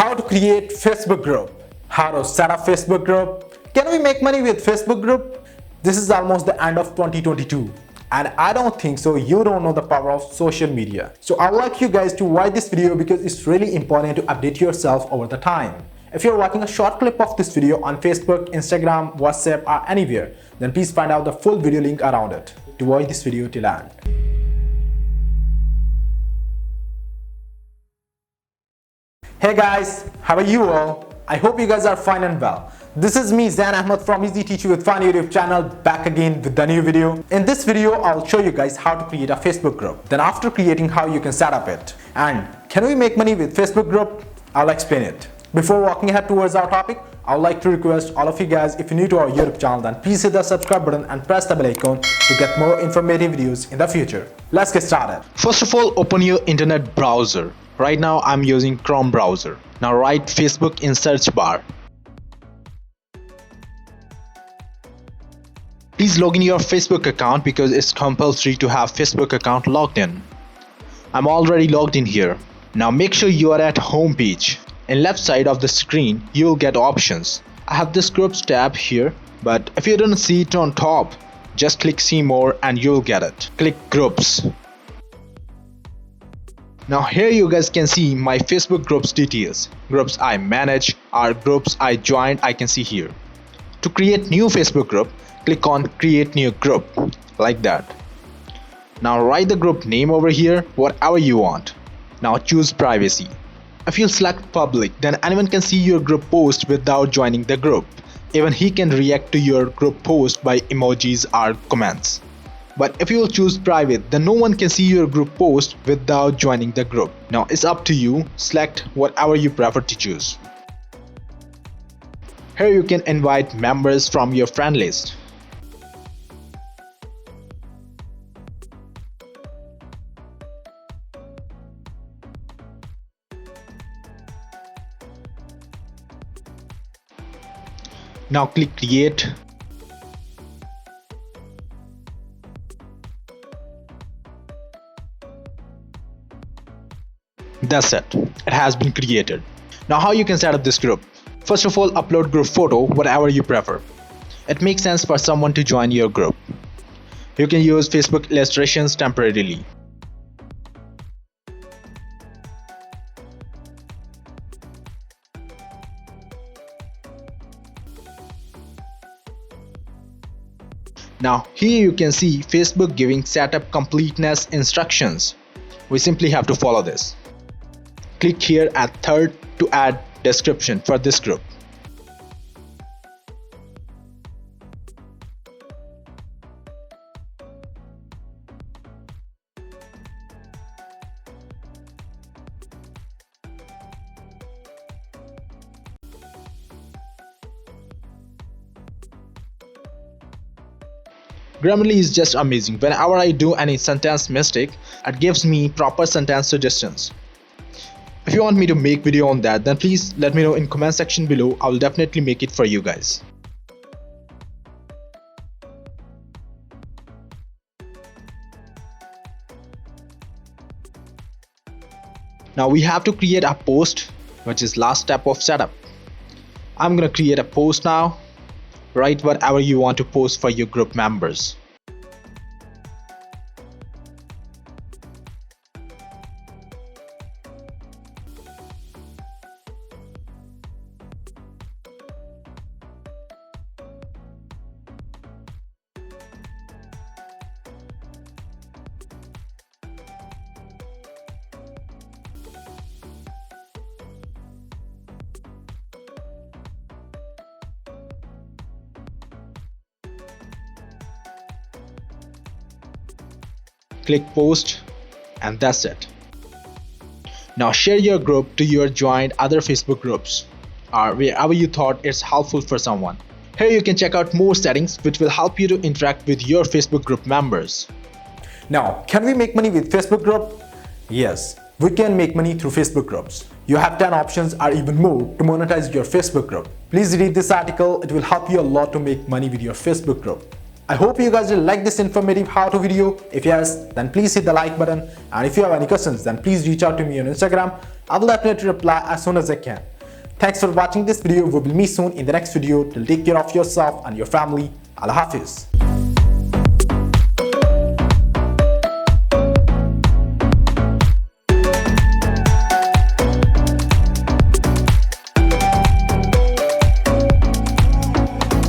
How to create Facebook group, how to set up Facebook group, can we make money with Facebook group? This is almost the end of 2022 and I don't think so you don't know the power of social media. So I'd like you guys to watch this video because it's really important to update yourself over the time. If you're watching a short clip of this video on Facebook, Instagram, WhatsApp or anywhere, then please find out the full video link around it to watch this video till end. Hey guys, how are you all? I hope you guys are fine and well. This is me 𝐒𝐤𝐻𝐷 from Easy Teach You with Fun YouTube channel, back again with the new video. In this video, I'll show you guys how to create a Facebook group. Then after creating, how you can set up it. And can we make money with Facebook group? I'll explain it. Before walking ahead towards our topic, I would like to request all of you guys, if you're new to our YouTube channel, then please hit the subscribe button and press the bell icon to get more informative videos in the future. Let's get started. First of all, open your internet browser. Right now I'm using Chrome browser. Now write Facebook in search bar. Please log in your Facebook account because it's compulsory to have Facebook account logged in. I'm already logged in here. Now make sure you are at home page. In left side of the screen you will get options. I have this groups tab here, but if you don't see it on top, just click see more and you'll get it. Click groups. Now here you guys can see my Facebook groups details. Groups I manage or groups I joined I can see here. To create new Facebook group, click on create new group like that. Now write the group name over here, whatever you want. Now choose privacy. If you select public, then anyone can see your group post without joining the group. Even he can react to your group post by emojis or comments. But if you will choose private, then no one can see your group post without joining the group. Now it's up to you, select whatever you prefer to choose. Here you can invite members from your friend list. Now click create. That's it. It has been created. Now how you can set up this group? First of all, upload group photo, whatever you prefer. It makes sense for someone to join your group. You can use Facebook illustrations temporarily. Now here you can see Facebook giving setup completeness instructions. We simply have to follow this. Click here at third to add description for this group. Grammarly is just amazing. Whenever I do any sentence mistake, it gives me proper sentence suggestions. If you want me to make video on that, then please let me know in comment section below. I will definitely make it for you guys. Now we have to create a post, which is last step of setup. I'm gonna create a post now. Write whatever you want to post for your group members. Click post and that's it. Now share your group to your joined other Facebook groups or wherever you thought it's helpful for someone. Here you can check out more settings which will help you to interact with your Facebook group members. Now, can we make money with Facebook group? Yes, we can make money through Facebook groups. You have 10 options or even more to monetize your Facebook group. Please read this article, it will help you a lot to make money with your Facebook group. I hope you guys will like this informative how-to video. If yes, then please hit the like button, and if you have any questions, then please reach out to me on Instagram. I will definitely reply as soon as I can. Thanks for watching this video. We will meet soon in the next video. Till take care of yourself and your family. Allah Hafiz.